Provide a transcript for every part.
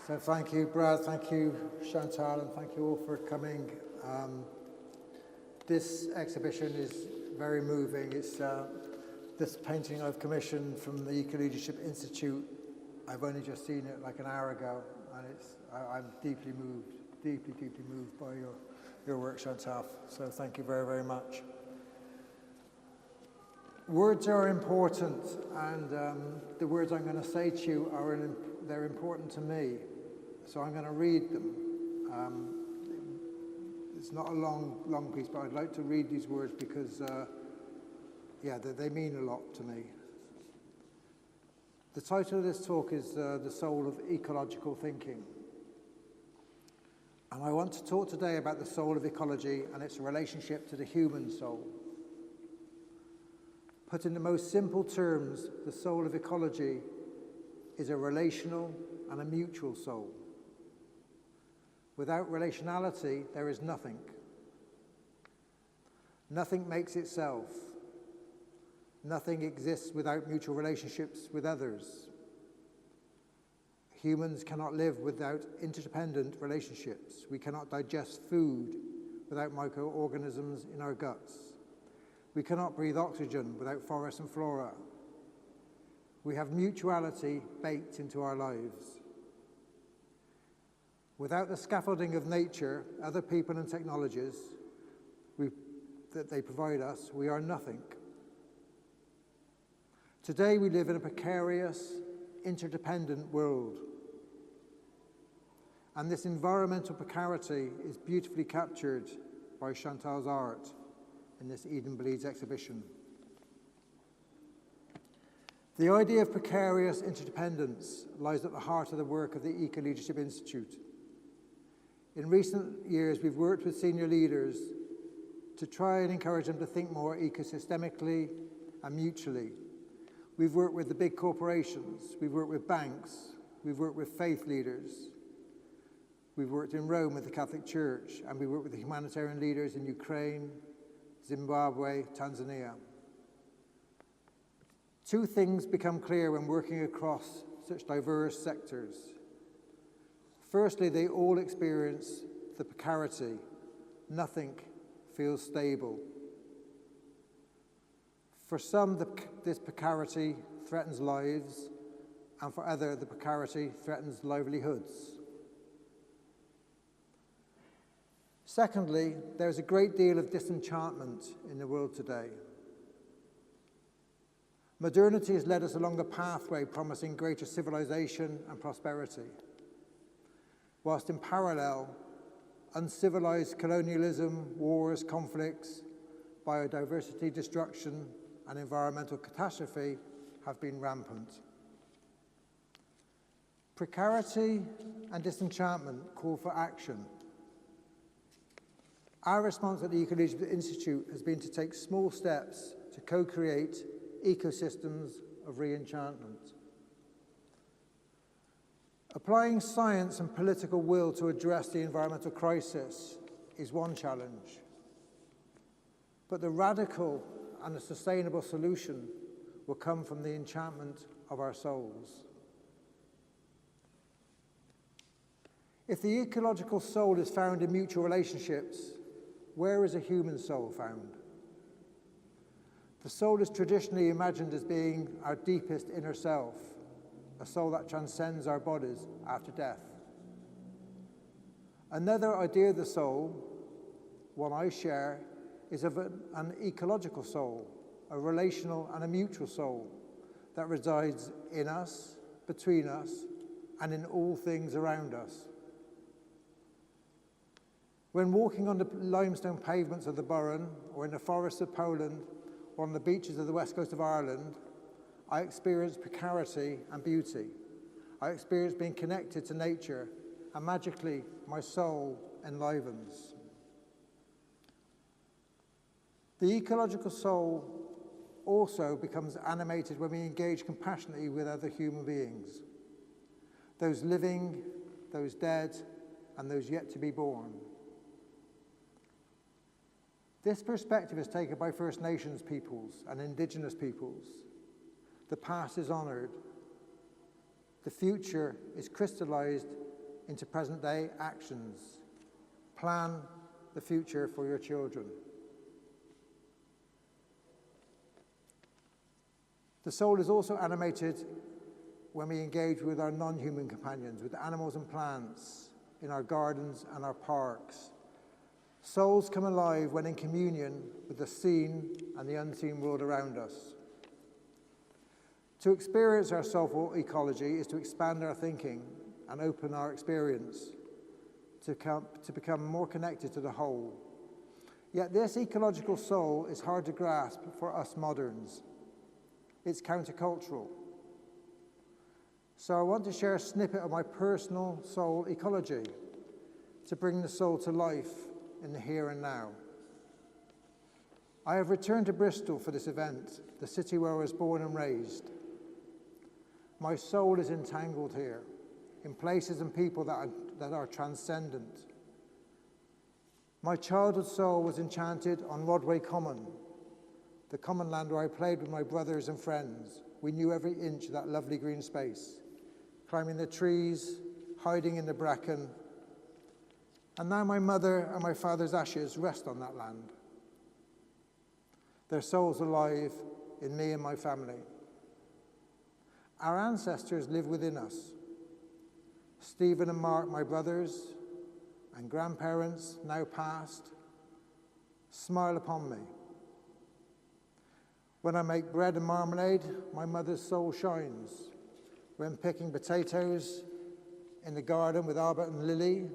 So thank you, Brad, thank you, Chantal, and thank you all for coming. This exhibition is very moving. It's this painting I've commissioned from the Ecological Institute. I've only just seen it like an hour ago, and I'm deeply moved by your work, Chantal. So thank you very, very much. Words are important, and the words I'm going to say to you they're important to me. So I'm going to read them. It's not a long piece, but I'd like to read these words because, they mean a lot to me. The title of this talk is The Soul of Ecological Thinking. And I want to talk today about the soul of ecology and its relationship to the human soul. Put in the most simple terms, the soul of ecology is a relational and a mutual soul. Without relationality, there is nothing. Nothing makes itself. Nothing exists without mutual relationships with others. Humans cannot live without interdependent relationships. We cannot digest food without microorganisms in our guts. We cannot breathe oxygen without forests and flora. We have mutuality baked into our lives. Without the scaffolding of nature, other people and technologies that they provide us, we are nothing. Today we live in a precarious, interdependent world. And this environmental precarity is beautifully captured by Chantal's art in this Eden Bleeds exhibition. The idea of precarious interdependence lies at the heart of the work of the Ecological Institute. In recent years, we've worked with senior leaders to try and encourage them to think more ecosystemically and mutually. We've worked with the big corporations, we've worked with banks, we've worked with faith leaders, we've worked in Rome with the Catholic Church, and we worked with the humanitarian leaders in Ukraine, Zimbabwe, Tanzania. Two things become clear when working across such diverse sectors. Firstly, they all experience the precarity. Nothing feels stable. For some, this precarity threatens lives, and for others, the precarity threatens livelihoods. Secondly, there's a great deal of disenchantment in the world today. Modernity has led us along a pathway promising greater civilization and prosperity, whilst in parallel, uncivilized colonialism, wars, conflicts, biodiversity destruction, and environmental catastrophe have been rampant. Precarity and disenchantment call for action. Our response at the Ecological Institute has been to take small steps to co-create ecosystems of re-enchantment. Applying science and political will to address the environmental crisis is one challenge, but the radical and the sustainable solution will come from the enchantment of our souls. If the ecological soul is found in mutual relationships, where is a human soul found? The soul is traditionally imagined as being our deepest inner self, a soul that transcends our bodies after death. Another idea of the soul, one I share, is of an ecological soul, a relational and a mutual soul that resides in us, between us, and in all things around us. When walking on the limestone pavements of the Burren, or in the forests of Poland, or on the beaches of the west coast of Ireland, I experience precarity and beauty. I experience being connected to nature, and magically my soul enlivens. The ecological soul also becomes animated when we engage compassionately with other human beings, those living, those dead, and those yet to be born. This perspective is taken by First Nations peoples and Indigenous peoples. The past is honoured. The future is crystallized into present-day actions. Plan the future for your children. The soul is also animated when we engage with our non-human companions, with animals and plants, in our gardens and our parks. Souls come alive when in communion with the seen and the unseen world around us. To experience our soulful ecology is to expand our thinking and open our experience, to become more connected to the whole. Yet this ecological soul is hard to grasp for us moderns. It's countercultural. So I want to share a snippet of my personal soul ecology to bring the soul to life in the here and now. I have returned to Bristol for this event, the city where I was born and raised. My soul is entangled here, in places and people that are transcendent. My childhood soul was enchanted on Rodway Common, the common land where I played with my brothers and friends. We knew every inch of that lovely green space, climbing the trees, hiding in the bracken. And now my mother and my father's ashes rest on that land. Their souls alive in me and my family. Our ancestors live within us. Stephen and Mark, my brothers, and grandparents, now past, smile upon me. When I make bread and marmalade, my mother's soul shines. When picking potatoes in the garden with Albert and Lily,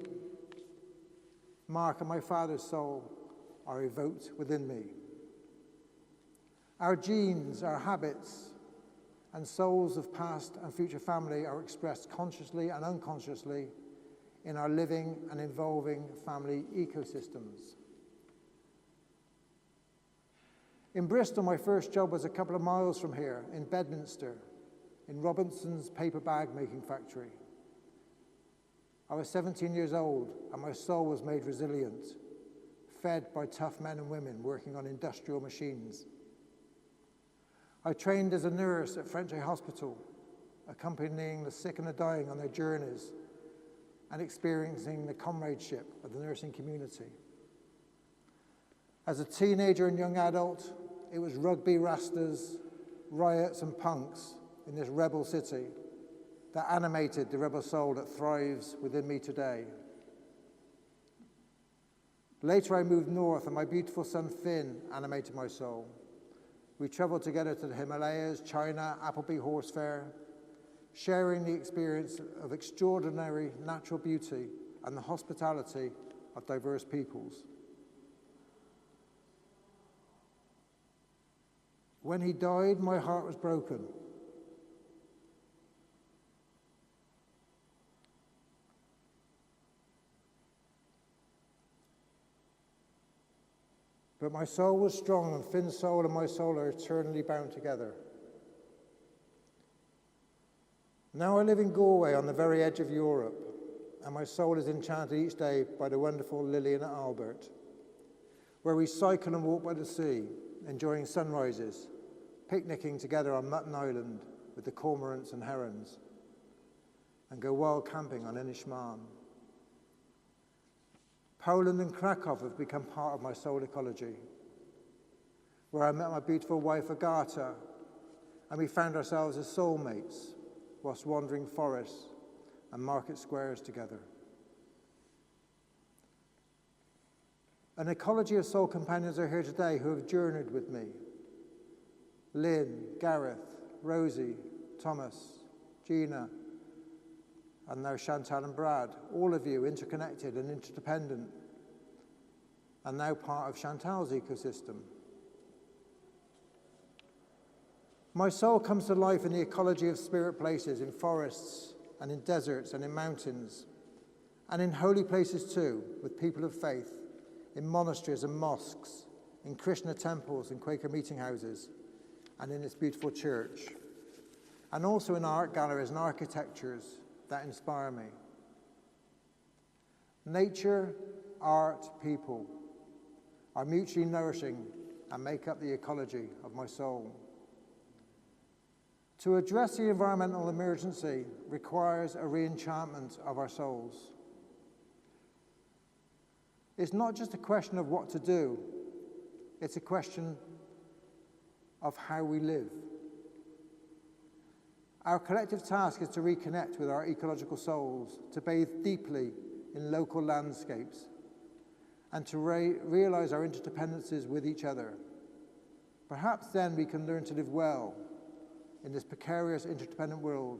Mark and my father's soul are evoked within me. Our genes, our habits, and souls of past and future family are expressed consciously and unconsciously in our living and evolving family ecosystems. In Bristol, my first job was a couple of miles from here, in Bedminster, in Robinson's paper bag making factory. I was 17 years old, and my soul was made resilient, fed by tough men and women working on industrial machines. I trained as a nurse at Frenchay Hospital, accompanying the sick and the dying on their journeys and experiencing the comradeship of the nursing community. As a teenager and young adult, it was rugby rastas, riots and punks in this rebel city that animated the rebel soul that thrives within me today. Later I moved north and my beautiful son Finn animated my soul. We traveled together to the Himalayas, China, Appleby Horse Fair, sharing the experience of extraordinary natural beauty and the hospitality of diverse peoples. When he died, my heart was broken. But my soul was strong, and Finn's soul and my soul are eternally bound together. Now I live in Galway on the very edge of Europe, and my soul is enchanted each day by the wonderful Lillian and Albert, where we cycle and walk by the sea, enjoying sunrises, picnicking together on Mutton Island with the cormorants and herons, and go wild camping on Inishmaan. Poland and Krakow have become part of my soul ecology, where I met my beautiful wife Agata, and we found ourselves as soulmates whilst wandering forests and market squares together. An ecology of soul companions are here today who have journeyed with me. Lynn, Gareth, Rosie, Thomas, Gina, and now Chantal and Brad, all of you interconnected and interdependent, and now part of Chantal's ecosystem. My soul comes to life in the ecology of spirit places, in forests and in deserts and in mountains, and in holy places too, with people of faith, in monasteries and mosques, in Krishna temples and Quaker meeting houses, and in this beautiful church, and also in art galleries and architectures that inspire me. Nature, art, people are mutually nourishing and make up the ecology of my soul. To address the environmental emergency requires a re-enchantment of our souls. It's not just a question of what to do, it's a question of how we live. Our collective task is to reconnect with our ecological souls, to bathe deeply in local landscapes, and to realize our interdependencies with each other. Perhaps then we can learn to live well in this precarious, interdependent world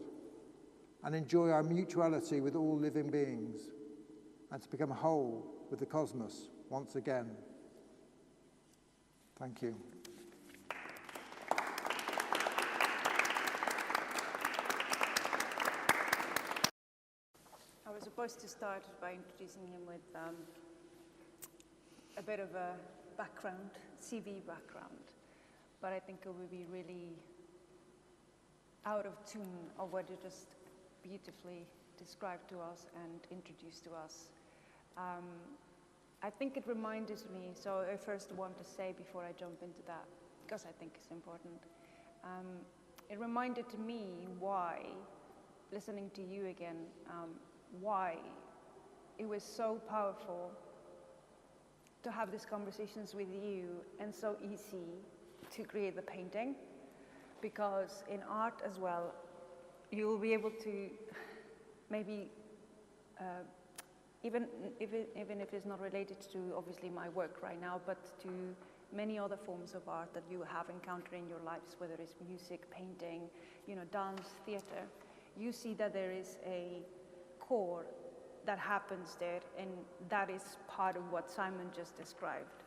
and enjoy our mutuality with all living beings and to become whole with the cosmos once again. Thank you. I was supposed to start by introducing him with a bit of a background, CV background, but I think it would be really out of tune of what you just beautifully described to us and introduced to us. I think it reminded me, so I first want to say before I jump into that, because I think it's important, it reminded me why, listening to you again, why it was so powerful to have these conversations with you and so easy to create the painting, because in art as well, you'll be able to maybe, even if it's not related to obviously my work right now, but to many other forms of art that you have encountered in your lives, whether it's music, painting, dance, theater, you see that there is a core that happens there, and that is part of what Simon just described.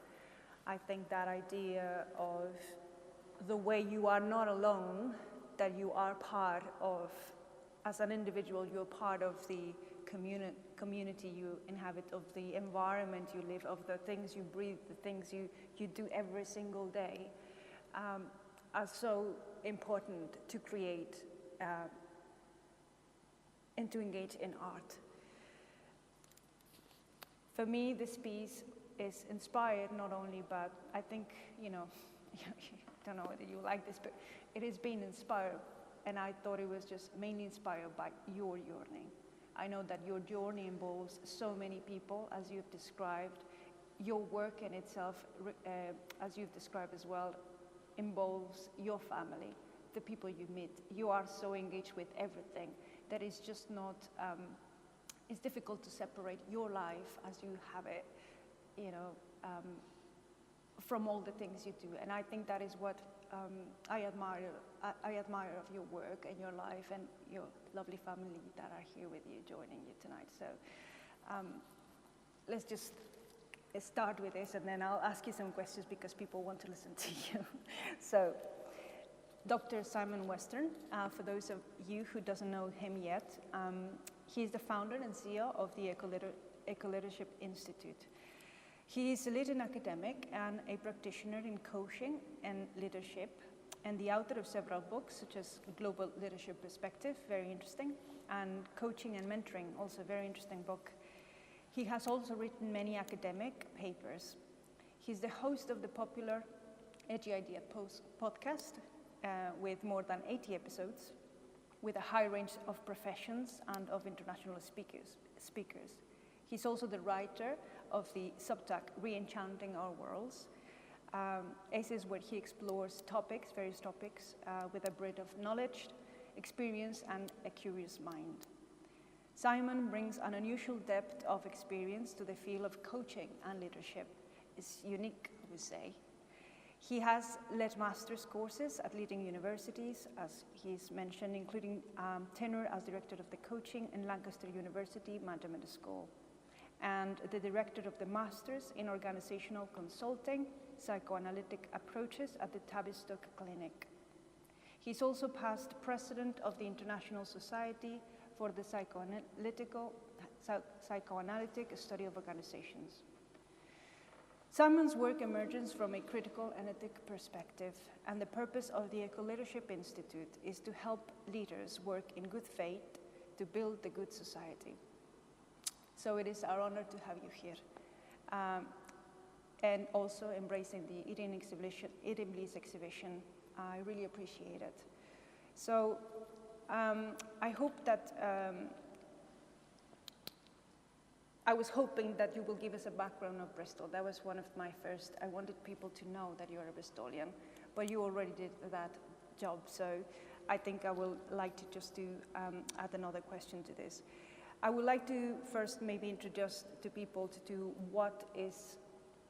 I think that idea of the way you are not alone, that you are part of, as an individual, you're part of the community you inhabit, of the environment you live, of the things you breathe, the things you do every single day, are so important to create and to engage in art. For me, this piece is inspired not only, but I think, I don't know whether you like this, but it has been inspired, and I thought it was just mainly inspired by your journey. I know that your journey involves so many people, as you've described. Your work in itself, as you've described as well, involves your family, the people you meet. You are so engaged with everything that it's just not, it's difficult to separate your life as you have it, from all the things you do. And I think that is what I admire of your work and your life and your lovely family that are here with you, joining you tonight. So let's just start with this, and then I'll ask you some questions because people want to listen to you. So, Dr. Simon Western, for those of you who doesn't know him yet, he's the founder and CEO of the Ecological Institute. He is a leading academic and a practitioner in coaching and leadership, and the author of several books, such as Global Leadership Perspective, very interesting, and Coaching and Mentoring, also a very interesting book. He has also written many academic papers. He's the host of the popular Edgy Idea podcast with more than 80 episodes, with a high range of professions and of international speakers. He's also the writer of the subtac Re-Enchanting Our Worlds, essays where he explores various topics, with a breadth of knowledge, experience, and a curious mind. Simon brings an unusual depth of experience to the field of coaching and leadership. It's unique, I would say. He has led master's courses at leading universities, as he's mentioned, including tenure as director of the coaching in Lancaster University Management School, and the director of the Masters in Organizational Consulting, Psychoanalytic Approaches at the Tavistock Clinic. He's also past president of the International Society for the Psychoanalytic Study of Organizations. Simon's work emerges from a critical and ethical perspective, and the purpose of the Eco-Leadership Institute is to help leaders work in good faith to build the good society. So it is our honor to have you here. And also embracing the Eden Bliss exhibition. I really appreciate it. So I hope that, I was hoping that you will give us a background of Bristol. That was one of my first, I wanted people to know that you're a Bristolian, but you already did that job. So I think I will like to just do, add another question to this. I would like to first maybe introduce to people to what is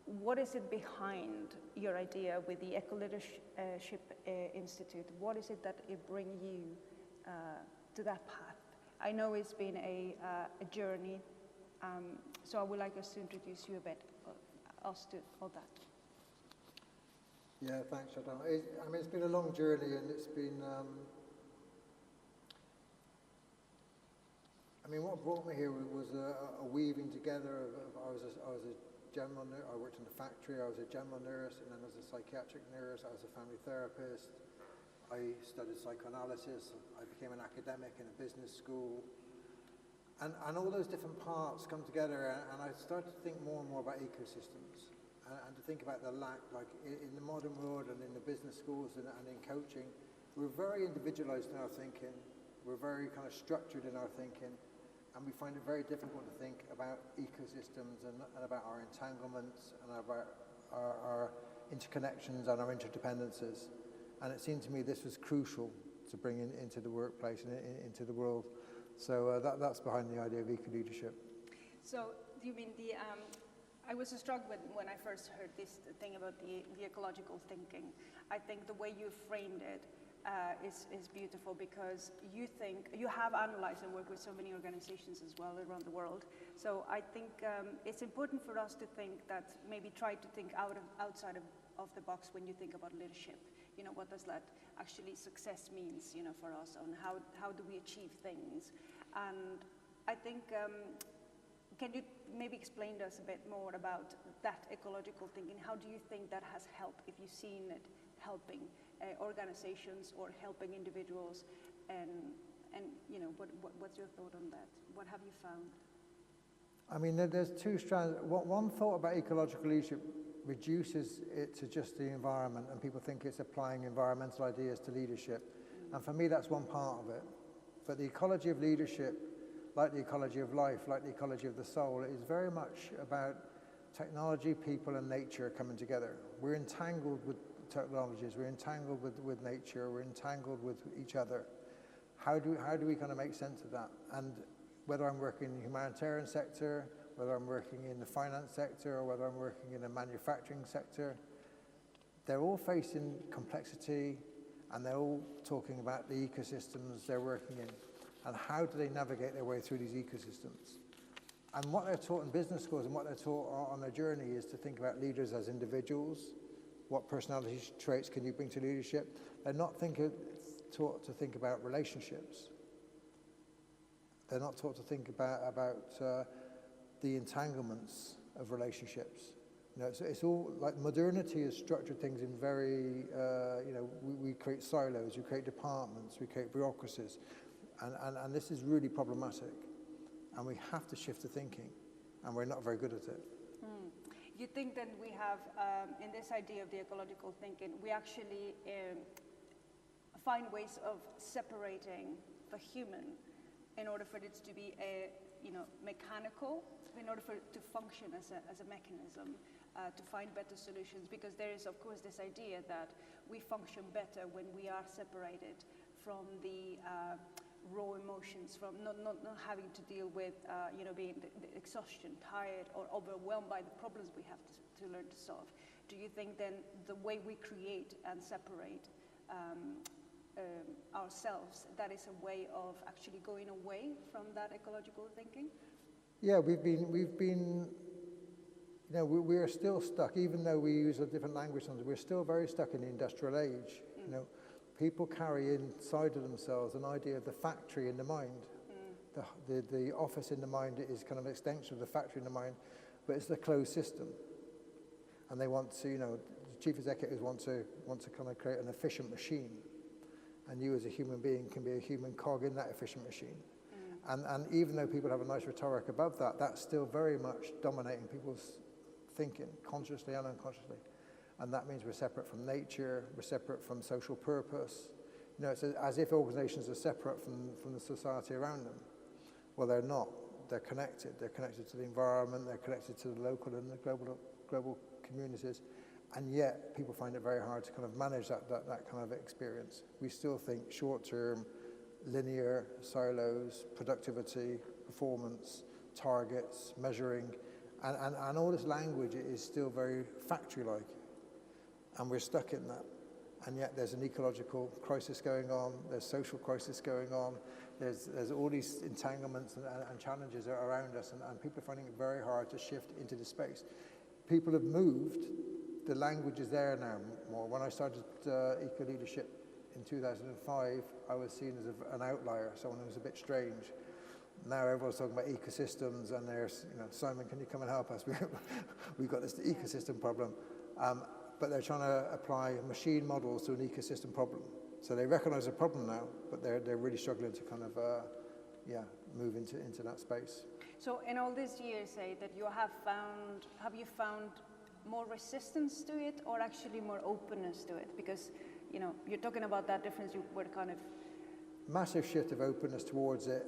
it behind your idea with the Eco-Leadership Institute? What is it that it bring you to that path? I know it's been a journey, so I would like us to introduce you a bit, us to all that. Yeah, thanks, Chantal. I mean, it's been a long journey, and it's been. I mean, what brought me here was a weaving together. I was a general nurse. I worked in the factory. I was a general nurse, and then I was a psychiatric nurse. I was a family therapist. I studied psychoanalysis. I became an academic in a business school, and all those different parts come together. And I started to think more and more about ecosystems, and to think about the lack, like in the modern world and in the business schools and in coaching, we're very individualized in our thinking. We're very kind of structured in our thinking. And we find it very difficult to think about ecosystems and about our entanglements and about our interconnections and our interdependencies. And it seemed to me this was crucial to bring into the workplace and into the world. So that's behind the idea of eco-leadership. So do you mean I was struck when I first heard this thing about the ecological thinking. I think the way you framed it is beautiful, because you have analyzed and worked with so many organizations as well around the world. So I think it's important for us to think that, maybe try to think outside of the box when you think about leadership. You know, what does that actually success means, you know, for us, on how do we achieve things. And I think, can you maybe explain to us a bit more about that ecological thinking? How do you think that has helped, if you've seen it helping organizations or helping individuals, and you know, what's your thought on that? What have you found? I mean, there's two strands. One thought about ecological leadership reduces it to just the environment, and people think it's applying environmental ideas to leadership. And for me, that's one part of it. But the ecology of leadership, like the ecology of life, like the ecology of the soul, is very much about technology, people, and nature coming together. We're entangled with technologies, we're entangled with nature, we're entangled with each other. How do we kind of make sense of that? And whether I'm working in the humanitarian sector, whether I'm working in the finance sector, or whether I'm working in the manufacturing sector, they're all facing complexity, and they're all talking about the ecosystems they're working in, and how do they navigate their way through these ecosystems. And what they're taught in business schools and what they're taught on their journey is to think about leaders as individuals. What personality traits can you bring to leadership? They're not taught to think about relationships. They're not taught to think about the entanglements of relationships. You know, it's all like modernity has structured things in very, you know, we create silos, we create departments, we create bureaucracies, and this is really problematic. And we have to shift the thinking, and we're not very good at it. You think that we have, in this idea of the ecological thinking, we actually find ways of separating the human in order for it to be mechanical, in order for it to function as a mechanism, to find better solutions, because there is, of course, this idea that we function better when we are separated from the raw emotions, from not having to deal with being the exhaustion, tired, or overwhelmed by the problems we have to learn to solve. Do you think then the way we create and separate ourselves, that is a way of actually going away from that ecological thinking? Yeah, we've been you know, we are still stuck, even though we use a different language, we're still very stuck in the industrial age. You know, people carry inside of themselves an idea of the factory in the mind. The office in the mind is kind of an extension of the factory in the mind, but it's the closed system. And they want to, you know, the chief executives want to kind of create an efficient machine. And you as a human being can be a human cog in that efficient machine. And even though people have a nice rhetoric above that, that's still very much dominating people's thinking, consciously and unconsciously. And that means we're separate from nature, we're separate from social purpose. You know, it's as if organizations are separate from the society around them. Well, they're not. They're connected. They're connected to the environment. They're connected to the local and the global communities. And yet, people find it very hard to kind of manage that kind of experience. We still think short-term, linear, silos, productivity, performance, targets, measuring, and all this language is still very factory-like. And we're stuck in that. And yet there's an ecological crisis going on, there's social crisis going on, there's all these entanglements and challenges around us, and people are finding it very hard to shift into this space. People have moved, the language is there now more. When I started eco-leadership in 2005, I was seen as an outlier, someone who was a bit strange. Now everyone's talking about ecosystems, and there's, you know, Simon, can you come and help us? We've got this ecosystem problem. But they're trying to apply machine models to an ecosystem problem. So they recognize a problem now, but they're really struggling to kind of, move into that space. So in all these years, say that you have you found more resistance to it, or actually more openness to it? Because, you know, you're talking about that difference, you were kind of... Massive shift of openness towards it.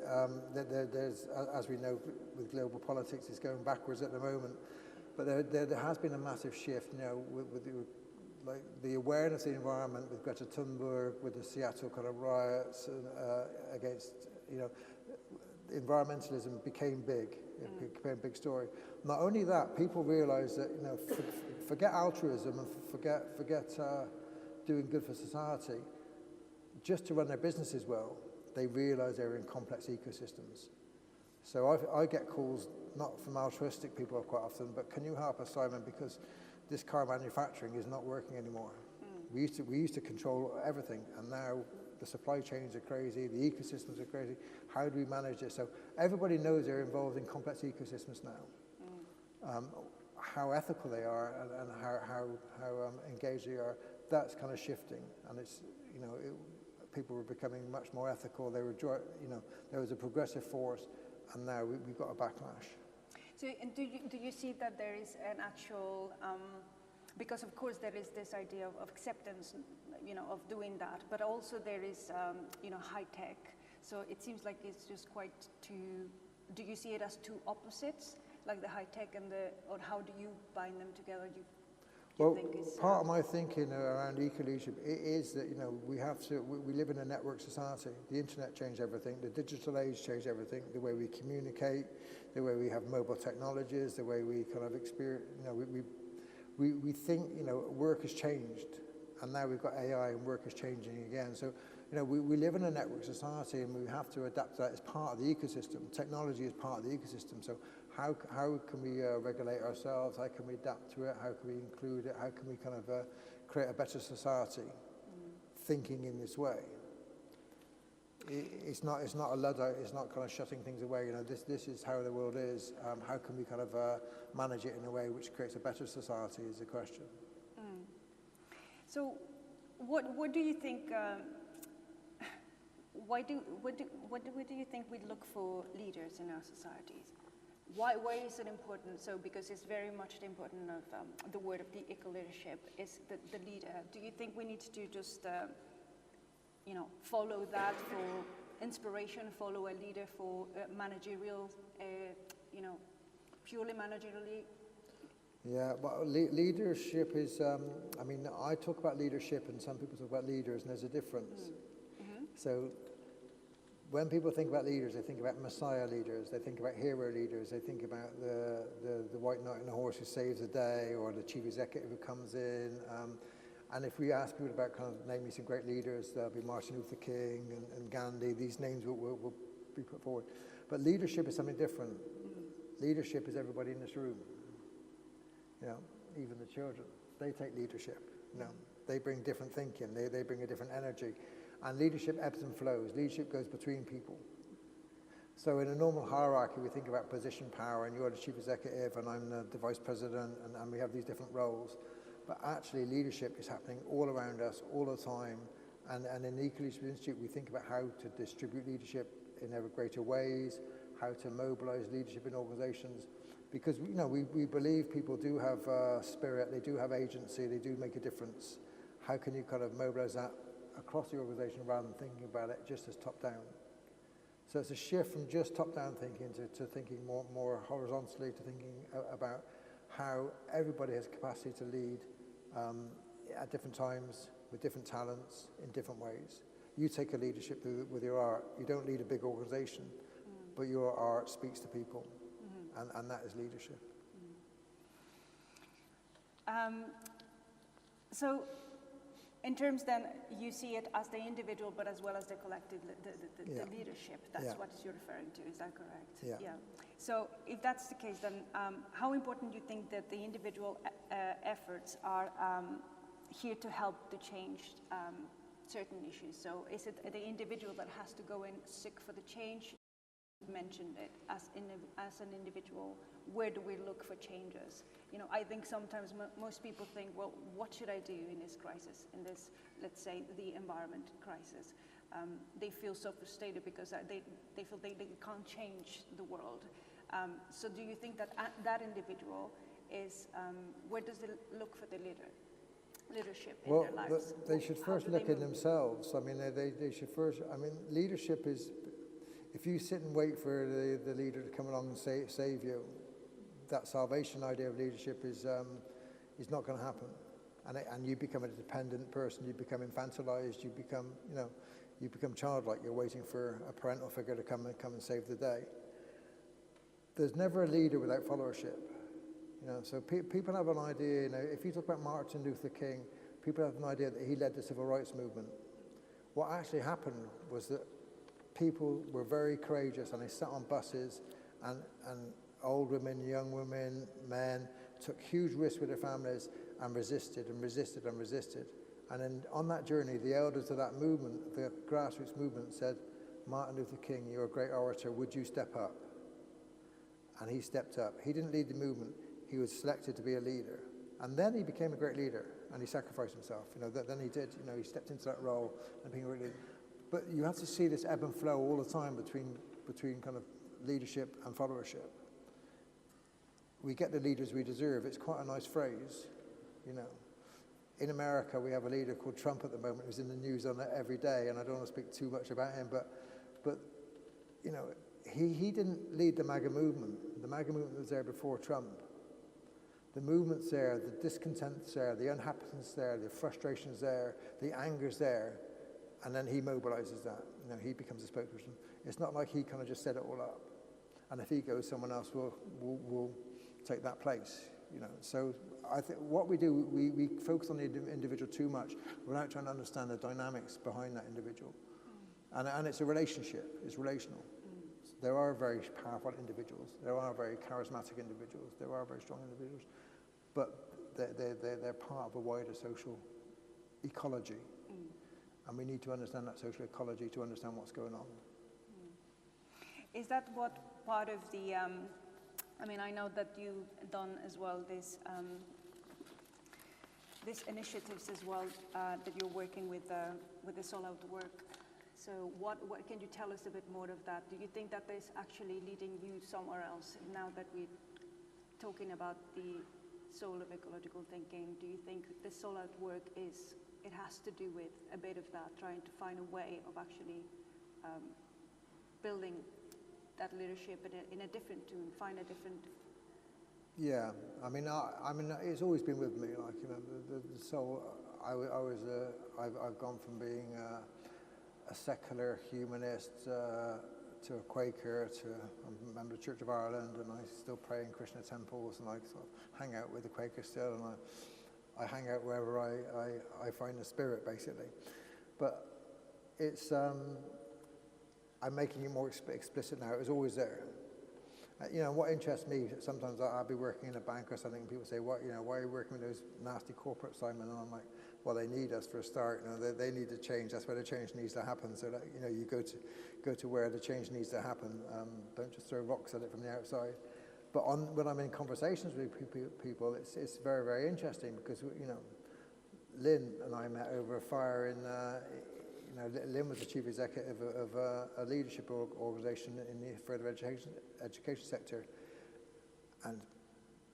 There's, as we know, with global politics, it's going backwards at the moment. But there has been a massive shift, you know, with the awareness of the environment, with Greta Thunberg, with the Seattle kind of riots against, you know, environmentalism became big. It became a big story. Not only that, people realize that, you know, forget altruism and forget doing good for society. Just to run their businesses well, they realize they're in complex ecosystems. So I get calls, not from altruistic people quite often, but can you help us, Simon, because this car manufacturing is not working anymore. We used to control everything, and now the supply chains are crazy, the ecosystems are crazy. How do we manage this? So everybody knows they're involved in complex ecosystems now. How ethical they are and how engaged they are, that's kind of shifting, and it's, you know, people were becoming much more ethical. They were, you know, there was a progressive force. And now we've got a backlash. So, and do you see that there is an actual, because of course there is this idea of acceptance, you know, of doing that, but also there is, you know, high tech. So it seems like it's just quite two, do you see it as two opposites, like the high tech and or how do you bind them together? Well, part of my thinking around eco-leadership is that, you know, we live in a network society. The internet changed everything. The digital age changed everything. The way we communicate, the way we have mobile technologies, the way we kind of experience, you know, we think, you know, work has changed. And now we've got AI and work is changing again. So, you know, we live in a network society and we have to adapt to that as part of the ecosystem. Technology is part of the ecosystem. So how can we regulate ourselves? How can we adapt to it? How can we include it? How can we kind of create a better society thinking in this way? It's not a Luddite, it's not kind of shutting things away. You know, this is how the world is. How can we kind of manage it in a way which creates a better society is the question. So what do you think, what do you think we look for leaders in our societies? Why is it important? So because it's very much the important of the word of the eco-leadership is the leader. Do you think we need to just, you know, follow that for inspiration, follow a leader for managerial, you know, purely managerially? Yeah, well, leadership is, I mean, I talk about leadership and some people talk about leaders, and there's a difference. So when people think about leaders, they think about messiah leaders, they think about hero leaders, they think about the white knight on the horse who saves the day, or the chief executive who comes in. And if we ask people about kind of name me some great leaders, there'll be Martin Luther King and Gandhi. These names will be put forward. But leadership is something different. Leadership is everybody in this room. You know, even the children, they take leadership. You know, they bring different thinking. They bring a different energy. And leadership ebbs and flows. Leadership goes between people. So in a normal hierarchy, we think about position power, and you're the chief executive, and I'm the vice president, and we have these different roles. But actually, leadership is happening all around us, all the time. And in the Ecological Institute, we think about how to distribute leadership in ever greater ways, how to mobilize leadership in organizations. Because, you know, we believe people do have spirit, they do have agency, they do make a difference. How can you kind of mobilize that across the organisation rather than thinking about it just as top-down. So it's a shift from just top-down thinking to thinking more horizontally, to thinking about how everybody has capacity to lead at different times, with different talents, in different ways. You take a leadership with your art. You don't lead a big organisation, but your art speaks to people, and that is leadership. So, in terms then, you see it as the individual, but as well as the collective, the leadership. That's what you're referring to. Is that correct? Yeah. So, if that's the case, then how important do you think that the individual efforts are here to help to change certain issues? So, is it the individual that has to go and seek for the change? You mentioned it as an individual. Where do we look for changes? You know, I think sometimes most people think, well, what should I do in this crisis, in this, let's say, the environment crisis? They feel so frustrated because they feel they can't change the world. So do you think that that individual is, where does it look for the leadership in their lives? Well, they should first look in themselves. I mean, they should first, I mean, leadership is, if you sit and wait for the leader to come along and save you, that salvation idea of leadership is not going to happen, and you become a dependent person. You become infantilized. You become childlike. You're waiting for a parental figure to come and save the day. There's never a leader without followership. You know, so people have an idea. You know, if you talk about Martin Luther King, people have an idea that he led the civil rights movement. What actually happened was that people were very courageous, and they sat on buses, and old women, young women, men, took huge risks with their families and resisted and resisted and resisted. And then on that journey, the elders of that movement, the grassroots movement, said, Martin Luther King, you're a great orator, would you step up? And he stepped up. He didn't lead the movement, he was selected to be a leader. And then he became a great leader, and he sacrificed himself. You know, then he did, you know, he stepped into that role and being a great leader. But you have to see this ebb and flow all the time between kind of leadership and followership. We get the leaders we deserve. It's quite a nice phrase, you know. In America, we have a leader called Trump at the moment who's in the news on it every day, and I don't want to speak too much about him, but you know, he didn't lead the MAGA movement. The MAGA movement was there before Trump. The movement's there, the discontent's there, the unhappiness there, the frustration's there, the anger's there, and then he mobilizes that. You know, he becomes a spokesperson. It's not like he kind of just set it all up, and if he goes, someone else will take that place, you know. So I think what we do, we focus on the individual too much without trying to understand the dynamics behind that individual. And it's a relationship, it's relational. There are very powerful individuals, there are very charismatic individuals, there are very strong individuals, but they're part of a wider social ecology. And we need to understand that social ecology to understand what's going on. Is that what part of the I mean, I know that you've done as well these initiatives as well that you're working with the Soul Out work. So what can you tell us a bit more of that? Do you think that is actually leading you somewhere else now that we're talking about the soul of ecological thinking? Do you think the Soul Out work it has to do with a bit of that, trying to find a way of actually building that leadership in a different tune, find a different... Yeah, I mean, it's always been with me, like, you know, the soul. I've gone from being a secular humanist to a Quaker, I'm a member of the Church of Ireland, and I still pray in Krishna temples, and I sort of hang out with the Quakers still, and I hang out wherever I find the spirit, basically. But it's... I'm making it more explicit now. It was always there. You know, what interests me, sometimes I'll be working in a bank or something, and people say, "What? You know, why are you working with those nasty corporates, Simon?" And I'm like, "Well, they need us for a start. You know, they need to change. That's where the change needs to happen. So that, you know, you go to where the change needs to happen. Don't just throw rocks at it from the outside." But when I'm in conversations with people, it's very, very interesting because, you know, Lynn and I met over a fire in. You know, Lynn was the chief executive of a leadership organisation in the further education sector, and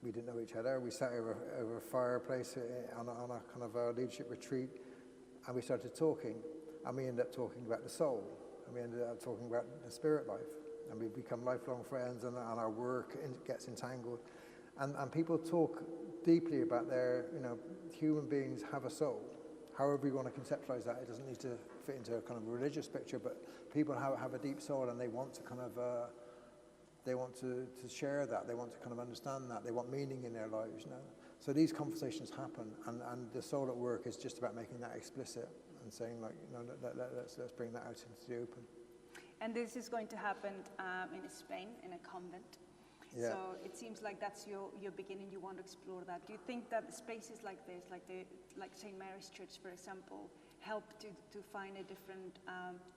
we didn't know each other. We sat over a fireplace on a kind of a leadership retreat, and we started talking. and we end up talking about the soul, and we ended up talking about the spirit life, and we become lifelong friends, and our work gets entangled, and people talk deeply about their, human beings have a soul. However you want to conceptualize that, it doesn't need to fit into a kind of religious picture, but people have a deep soul, and they want to kind of, they want to share that, they want to kind of understand that, they want meaning in their lives, So these conversations happen, and the soul at work is just about making that explicit and saying, like, let's bring that out into the open. And this is going to happen in Spain, in a convent. Yeah. So it seems like that's your beginning. You want to explore that. Do you think that spaces like this, like St. Mary's Church, for example, help to find a different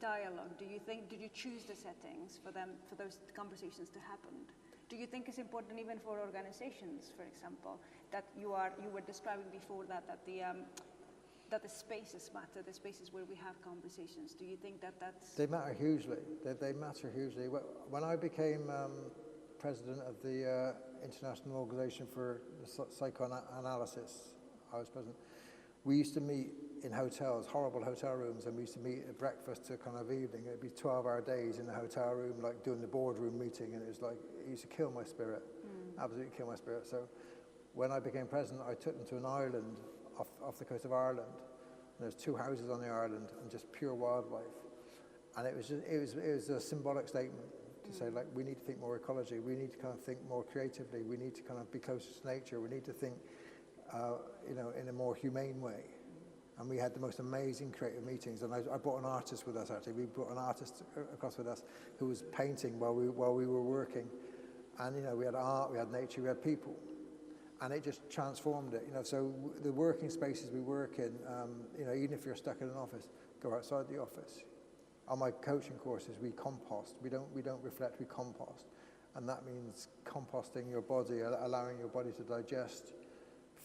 dialogue? Did you choose the settings for those conversations to happen? Do you think it's important even for organizations, for example, that you were describing before that the spaces matter, the spaces where we have conversations? Do you think that's... They matter hugely. They matter hugely. When I became president of the International Organization for Psychoanalysis, I was president, we used to meet in hotels, horrible hotel rooms, and we used to meet at breakfast to kind of evening. It'd be 12-hour days in the hotel room, like doing the boardroom meeting, and it was like, it used to kill my spirit, absolutely kill my spirit. So when I became president, I took them to an island off the coast of Ireland. And there's 2 houses on the island and just pure wildlife. And it was a symbolic statement to say, like, we need to think more ecology, we need to kind of think more creatively, we need to kind of be closer to nature, we need to think, in a more humane way. And we had the most amazing creative meetings. And I brought an artist with us, actually. We brought an artist across with us who was painting while we were working. And, we had art, we had nature, we had people. And it just transformed it, So the working spaces we work in, even if you're stuck in an office, go outside the office. On my coaching courses, we compost. We don't reflect, we compost. And that means composting your body, allowing your body to digest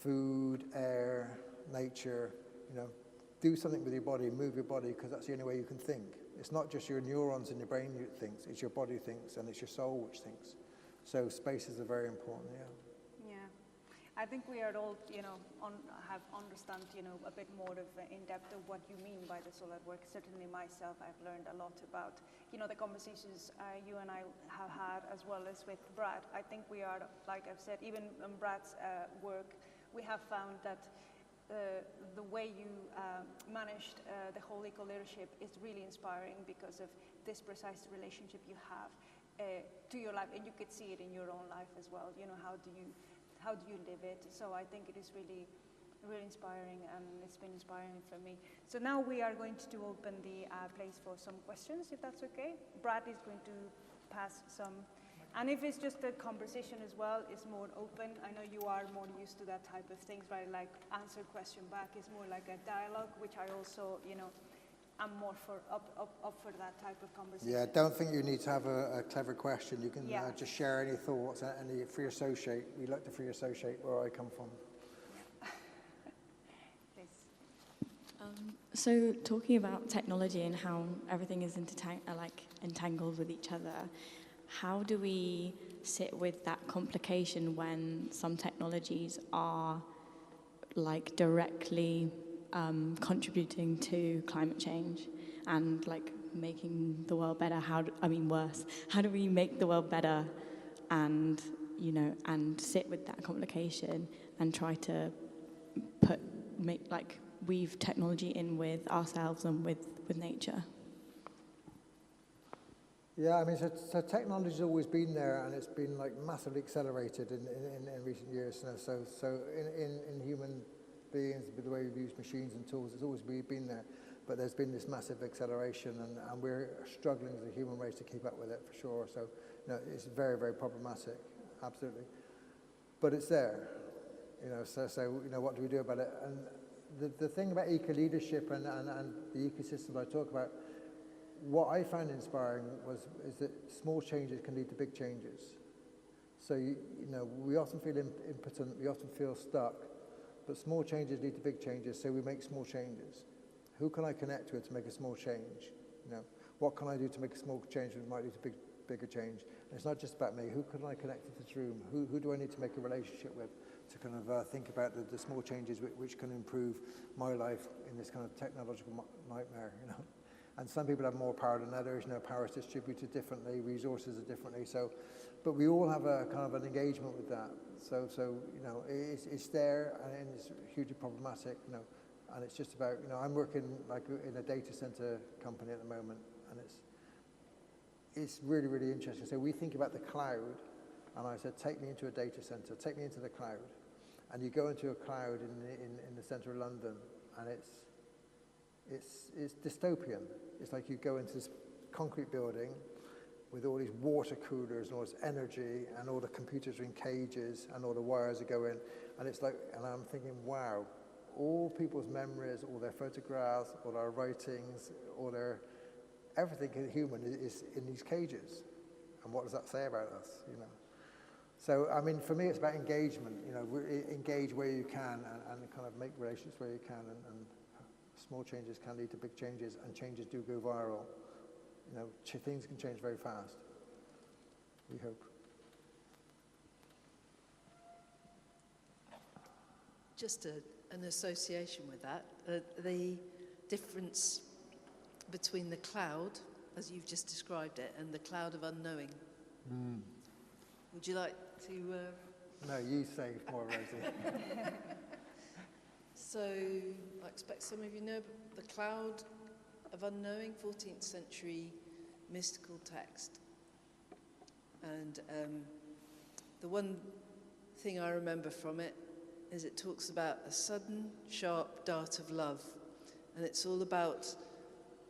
food, air, nature, Do something with your body, move your body, because that's the only way you can think. It's not just your neurons in your brain that thinks, it's your body thinks, and it's your soul which thinks. So spaces are very important, Yeah. I think we are all, have understand, a bit more of in depth of what you mean by the soul at work. Certainly myself, I've learned a lot about, the conversations you and I have had, as well as with Brad. I think we are, like I've said, even in Brad's work, we have found that the way you managed the whole eco-leadership is really inspiring because of this precise relationship you have to your life, and you could see it in your own life as well. How do you live it? So I think it is really, really inspiring, and it's been inspiring for me. So now we are going to open the place for some questions, if that's okay. Brad is going to pass some. And if it's just a conversation as well, it's more open. I know you are more used to that type of things, right? Like answer question back. It's more like a dialogue, which I also, I'm more up for that type of conversation. Yeah, don't think you need to have a clever question. You can just share any thoughts, any free associate. We like to free associate where I come from. Please. So talking about technology and how everything is entangled with each other, how do we sit with that complication when some technologies are directly contributing to climate change and making the world better? Worse. How do we make the world better and sit with that complication and try to weave technology in with ourselves and with nature? Yeah, so technology's always been there, and it's been massively accelerated in recent years. So in human beings, with the way we use machines and tools, it's always been there. But there's been this massive acceleration, and we're struggling as a human race to keep up with it for sure. So it's very, very problematic, absolutely. But it's there, So what do we do about it? And the thing about eco-leadership and the ecosystems I talk about, what I found inspiring is that small changes can lead to big changes. So we often feel impotent, we often feel stuck, but small changes lead to big changes. So we make small changes. Who can I connect with to make a small change? What can I do to make a small change that might lead to bigger change? And it's not just about me. Who can I connect with this room? Who do I need to make a relationship with to kind of think about the small changes which can improve my life in this kind of technological nightmare? And some people have more power than others, power is distributed differently, resources are differently, so, but we all have a kind of an engagement with that. So it's there and it's hugely problematic, and it's just about, I'm working like in a data center company at the moment, and it's really, really interesting. So we think about the cloud, and I said, take me into a data center, take me into the cloud, and you go into a cloud in the center of London, and it's dystopian. It's like you go into this concrete building with all these water coolers and all this energy, and all the computers are in cages, and all the wires are going, and it's like, and I'm thinking, wow, all people's memories, all their photographs, all their writings, all their, everything human is in these cages. And what does that say about us, So, I mean, for me, it's about engagement, engage where you can and kind of make relationships where you can, and small changes can lead to big changes, and changes do go viral. Things can change very fast, we hope. Just an association with that, the difference between the cloud, as you've just described it, and the cloud of unknowing. Mm. Would you like to... No, you say more, Rosie. So, I expect some of you know the cloud of unknowing, 14th century mystical text. And the one thing I remember from it is it talks about a sudden, sharp dart of love. And it's all about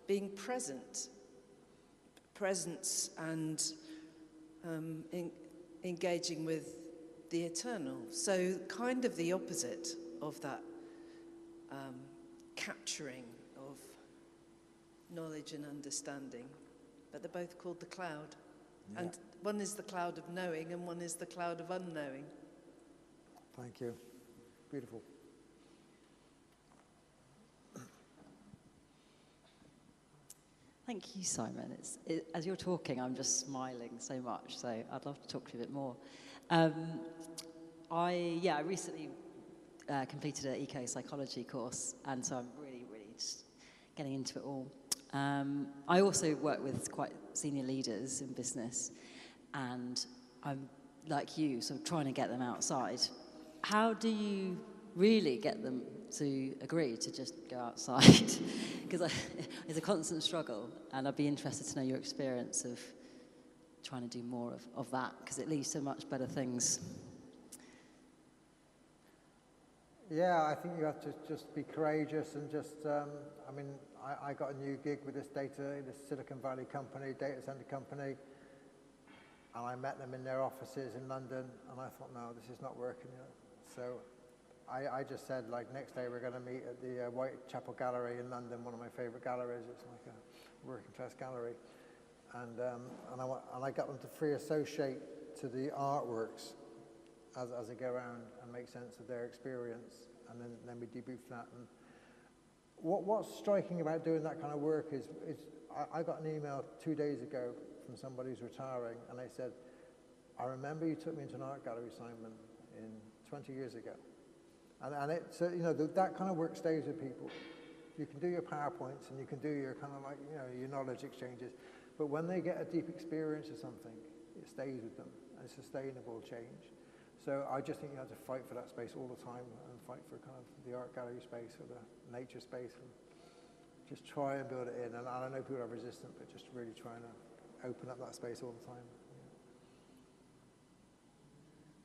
being present, presence and engaging with the eternal. So kind of the opposite of that capturing of knowledge and understanding. But they're both called the cloud. Yeah. And one is the cloud of knowing and one is the cloud of unknowing. Thank you. Beautiful. Thank you, Simon. As you're talking, I'm just smiling so much, so I'd love to talk to you a bit more. I recently completed an eco-psychology course, and so I'm really, really just getting into it all. I also work with quite senior leaders in business, and I'm, like you, sort of trying to get them outside. How do you really get them to agree to just go outside? Because it's a constant struggle, and I'd be interested to know your experience of trying to do more of that, because it leads to much better things. Yeah, I think you have to just be courageous and just, I got a new gig with this Silicon Valley company, data center company, and I met them in their offices in London, and I thought, no, this is not working yet. So I just said, like, next day we're going to meet at the Whitechapel Gallery in London, one of my favorite galleries. It's like a working class gallery. And I got them to free associate to the artworks as they go around and make sense of their experience, and then we debrief that. And what's striking about doing that kind of work is I got an email 2 days ago from somebody who's retiring, and they said, I remember you took me into an art gallery, Simon, 20 years ago. And that kind of work stays with people. You can do your PowerPoints and you can do your kind of like, your knowledge exchanges, but when they get a deep experience of something, it stays with them, and it's sustainable change. So I just think you have to fight for that space all the time, and fight for kind of the art gallery space or the nature space, and just try and build it in. And I know people are resistant, but just really trying to open up that space all the time.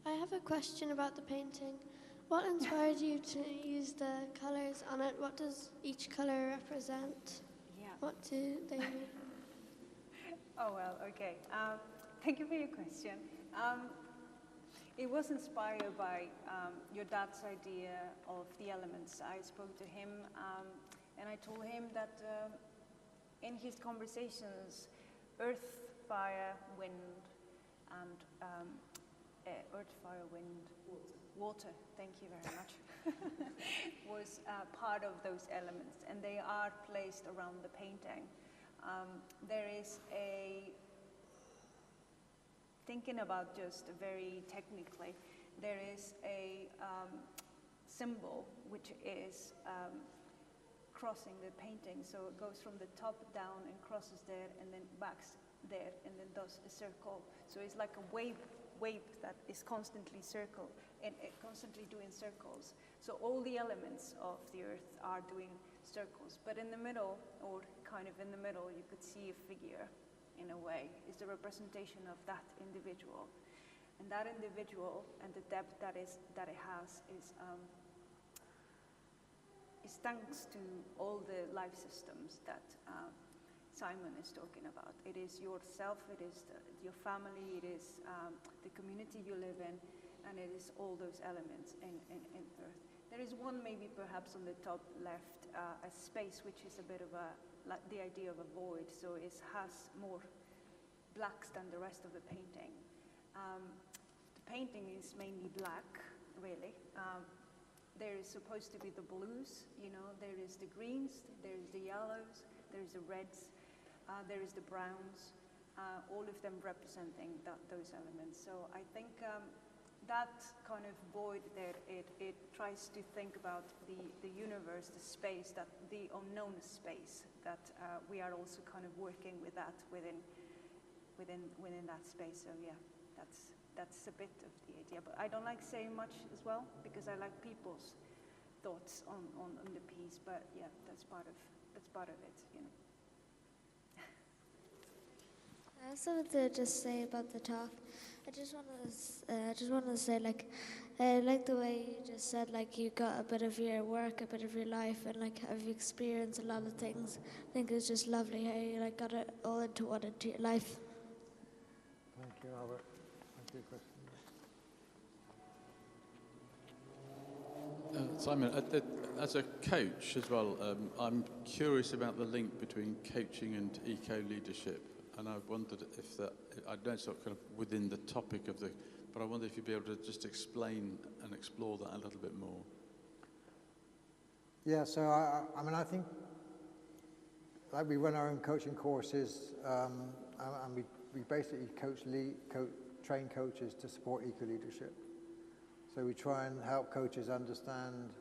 I have a question about the painting. What inspired you to use the colours on it? What does each colour represent? Yeah. What do they mean? Oh, well, okay. Thank you for your question. It was inspired by your dad's idea of the elements. I spoke to him and I told him that in his conversations, earth, fire, wind, and earth, fire, wind, water, thank you very much, was part of those elements, and they are placed around the painting. There is thinking about just very technically, there is a symbol which is crossing the painting. So it goes from the top down and crosses there and then backs there and then does a circle. So it's like a wave that is constantly constantly doing circles. So all the elements of the earth are doing circles. But in the middle, or kind of in the middle, you could see a figure in a way. Is the representation of that individual. And that individual and the depth that it has is thanks to all the life systems that Simon is talking about. It is yourself, it is your family, it is the community you live in, and it is all those elements in Earth. There is one maybe perhaps on the top left, a space which is a bit of like the idea of a void, so it has more blacks than the rest of the painting. The painting is mainly black, really. There is supposed to be the blues, there is the greens, there is the yellows, there is the reds, there is the browns, all of them representing those elements. So I think that kind of void there, it tries to think about the universe, the space, the unknown space, that we are also kind of working with that within that space. So yeah, that's a bit of the idea. But I don't like saying much as well, because I like people's thoughts on the piece. But yeah, that's part of it, I also want to just say about the talk. I just wanted to say, I like the way you just said, you got a bit of your work, a bit of your life, and have experienced a lot of things. I think it's just lovely how you got it all into your life. Thank you, Albert. Thank you, Chris. Simon, as a coach as well, I'm curious about the link between coaching and eco-leadership. And I wondered if that, I know it's not kind of within the topic of but I wonder if you'd be able to just explain and explore that a little bit more. Yeah, so I think we run our own coaching courses, and we basically train coaches to support eco-leadership. So we try and help coaches understand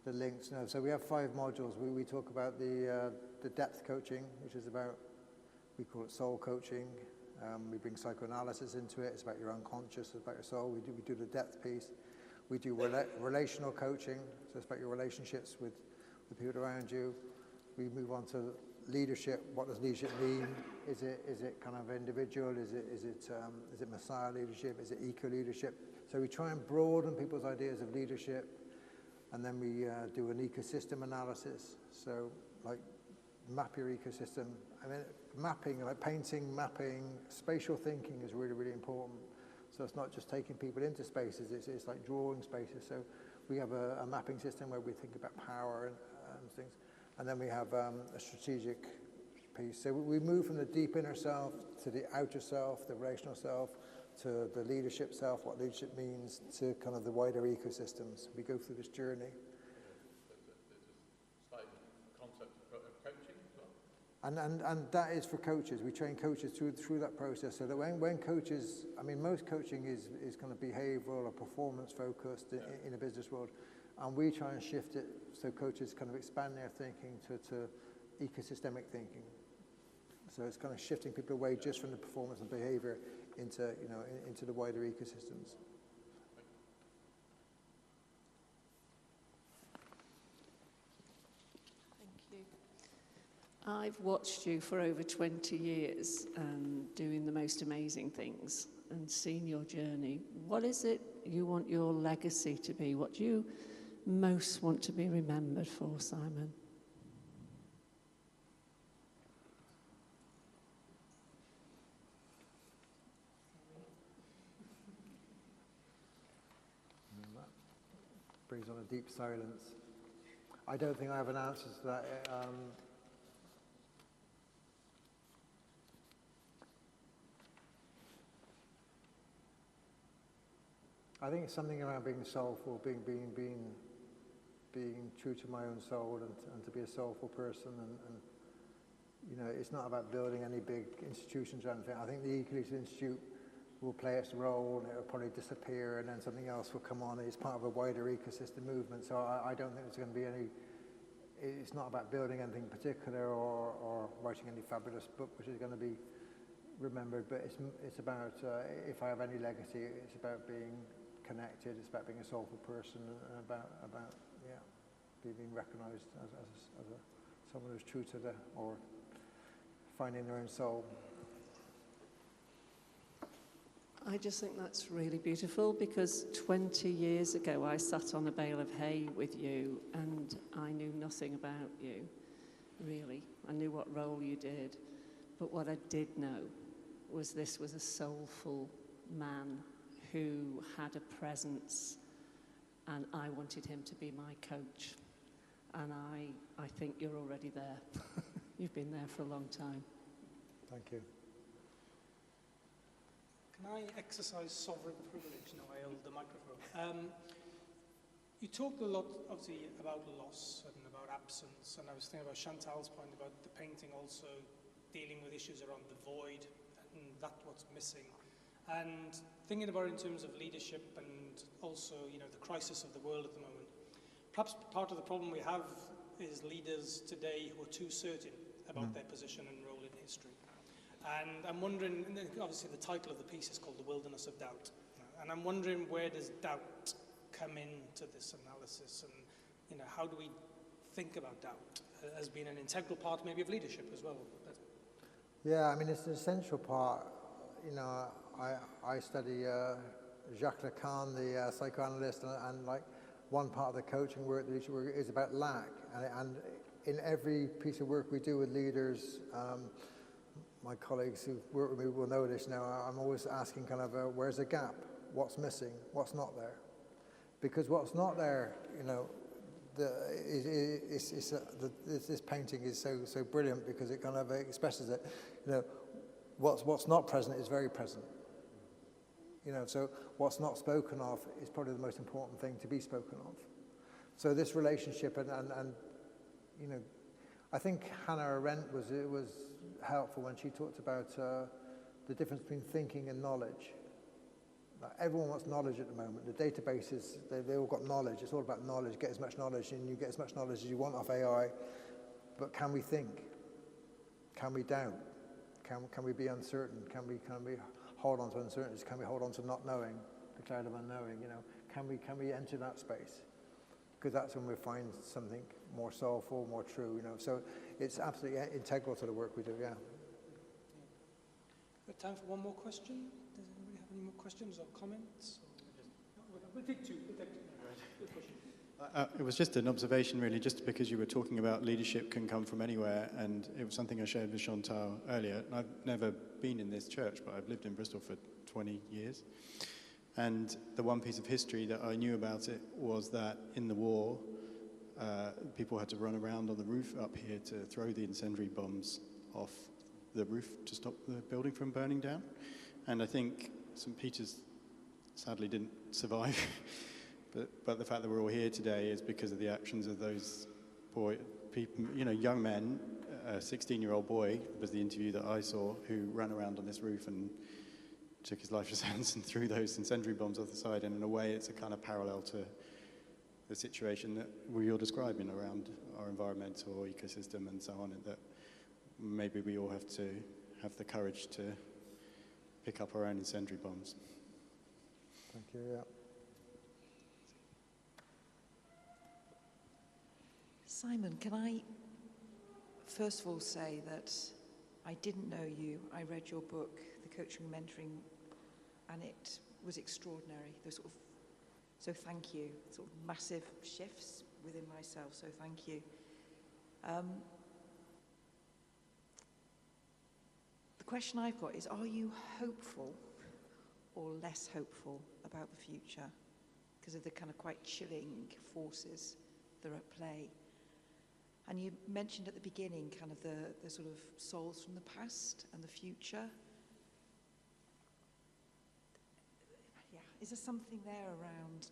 the links. So we have 5 modules. We talk about the depth coaching, which is about, we call it soul coaching. We bring psychoanalysis into it. It's about your unconscious, it's about your soul. We do the depth piece. We do relational coaching, so it's about your relationships with the people around you. We move on to leadership. What does leadership mean? Is it kind of individual? Is it Messiah leadership? Is it eco-leadership? So we try and broaden people's ideas of leadership, and then we do an ecosystem analysis. So map your ecosystem. Mapping, painting, mapping, spatial thinking is really, really important. So it's not just taking people into spaces, it's like drawing spaces. So we have a mapping system where we think about power and things. And then we have a strategic piece. So we move from the deep inner self to the outer self, the relational self, to the leadership self, what leadership means, to kind of the wider ecosystems. We go through this journey. And that is for coaches. We train coaches through that process, so that when coaches, most coaching is kind of behavioral or performance focused in a business world, and we try and shift it so coaches kind of expand their thinking to ecosystemic thinking. So it's kind of shifting people away just from the performance and behavior into the wider ecosystems. I've watched you for over 20 years doing the most amazing things and seen your journey. What is it you want your legacy to be? What do you most want to be remembered for, Simon? That brings on a deep silence. I don't think I have an answer to that. I think it's something around being soulful, being true to my own soul, and to be a soulful person. And it's not about building any big institutions or anything. I think the Ecological Institute will play its role, and it'll probably disappear, and then something else will come on. It's part of a wider ecosystem movement. So I don't think there's going to be any it's not about building anything particular or writing any fabulous book which is going to be remembered, but it's about, if I have any legacy, it's about being connected, it's about being a soulful person, and about being recognised as someone who's true to or finding their own soul. I just think that's really beautiful, because 20 years ago I sat on a bale of hay with you and I knew nothing about you, really. I knew what role you did, but what I did know was this was a soulful man who had a presence, and I wanted him to be my coach. And I think you're already there. You've been there for a long time. Thank you. Can I exercise sovereign privilege? No, I hold the microphone. You talked a lot, obviously, about loss and about absence, and I was thinking about Chantal's point about the painting also dealing with issues around the void, and that's what's missing. And thinking about it in terms of leadership and also, the crisis of the world at the moment. Perhaps part of the problem we have is leaders today who are too certain about their position and role in history. And I'm wondering, and obviously the title of the piece is called The Wilderness of Doubt. And I'm wondering, where does doubt come into this analysis? And, how do we think about doubt as being an integral part maybe of leadership as well? Yeah, I mean, it's an essential part. I study Jacques Lacan, the psychoanalyst, and like one part of the coaching work, the leadership work, is about lack. And in every piece of work we do with leaders, my colleagues who work with me will know this now, I'm always asking kind of, where's the gap? What's missing? What's not there? Because what's not there, this painting is so brilliant because it kind of expresses it. What's not present is very present. So what's not spoken of is probably the most important thing to be spoken of. So this relationship and I think Hannah Arendt was helpful when she talked about the difference between thinking and knowledge. Like, everyone wants knowledge at the moment. The databases, they all got knowledge. It's all about knowledge. Get as much knowledge, and you get as much knowledge as you want off AI. But can we think? Can we doubt? Can we be uncertain? Can we hold on to uncertainties? Can we hold on to not knowing, the cloud of unknowing? Can we enter that space? Because that's when we find something more soulful, more true. So it's absolutely integral to the work we do. Yeah. Got time for one more question? Does anybody have any more questions or comments? We'll take two. It was just an observation, really, just because you were talking about leadership can come from anywhere, and it was something I shared with Chantal earlier. And I've never been in this church, but I've lived in Bristol for 20 years. And the one piece of history that I knew about it was that in the war, people had to run around on the roof up here to throw the incendiary bombs off the roof to stop the building from burning down. And I think St. Peter's sadly didn't survive. But the fact that we're all here today is because of the actions of those young men. A 16-year-old boy was the interview that I saw, who ran around on this roof and took his life in his hands and threw those incendiary bombs off the side. And in a way, it's a kind of parallel to the situation that we're all describing around our environmental ecosystem and so on, and that maybe we all have to have the courage to pick up our own incendiary bombs. Thank you. Yeah. Simon, can I first of all say that I didn't know you. I read your book, The Coaching and Mentoring, and it was extraordinary. So thank you. Sort of massive shifts within myself, so thank you. The question I've got is, are you hopeful or less hopeful about the future because of the kind of quite chilling forces that are at play? And you mentioned at the beginning kind of the sort of souls from the past and the future. Yeah, is there something there around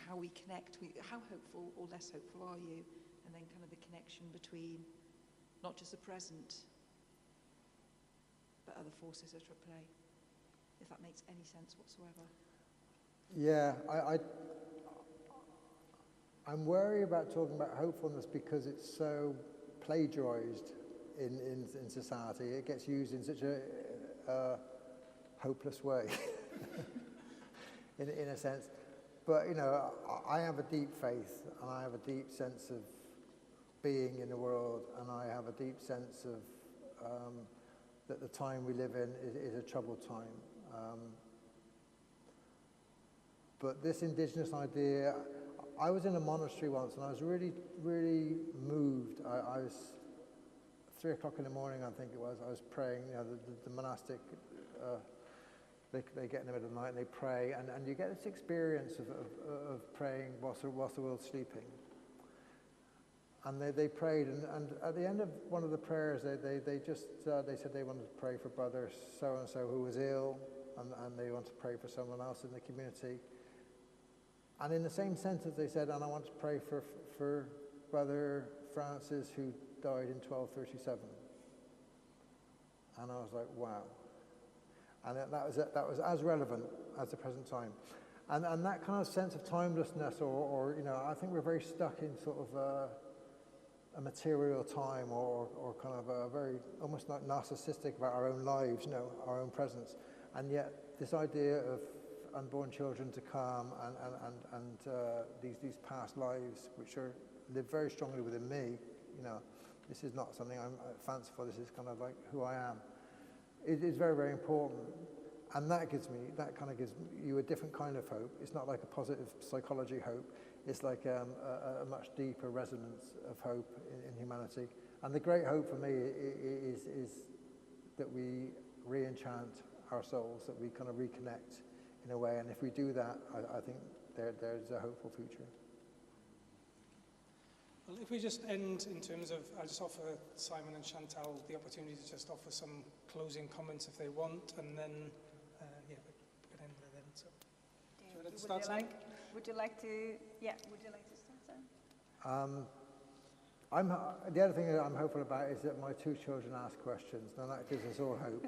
how we connect? How hopeful or less hopeful are you? And then kind of the connection between not just the present, but other forces that are at play, if that makes any sense whatsoever. Yeah, I'm worried about talking about hopefulness because it's so plagiarized in society. It gets used in such a hopeless way, in a sense. But, you know, I have a deep faith, and I have a deep sense of being in the world, and I have a deep sense of that the time we live in is a troubled time. But this indigenous idea, I was in a monastery once, and I was really, really moved. I was 3 o'clock in the morning, I think it was. I was praying. You know, the monastic, they get in the middle of the night and they pray, and you get this experience of praying whilst the world's sleeping. And they prayed, and at the end of one of the prayers, they said they wanted to pray for brother so and so who was ill, and they wanted to pray for someone else in the community. And in the same sentence, they said, and I want to pray for Brother Francis, who died in 1237. And I was like, wow. And that was as relevant as the present time. And that kind of sense of timelessness, or you know, I think we're very stuck in sort of a material time, or kind of a very, almost like narcissistic about our own lives, you know, our own presence. And yet, this idea of unborn children to come and these past lives, which live very strongly within me, you know, this is not something I'm fanciful, this is kind of like who I am. It is very, very important. And that kind of gives you a different kind of hope. It's not like a positive psychology hope. It's like a much deeper resonance of hope in humanity. And the great hope for me is that we re-enchant our souls, that we kind of reconnect in a way. And if we do that, I think there's a hopeful future. Well, if we just end in terms of, I'll just offer Simon and Chantal the opportunity to just offer some closing comments if they want, and then, we can end there then. So, would you like to start, Simon? The other thing that I'm hopeful about is that my 2 children ask questions. Now that gives us all hope.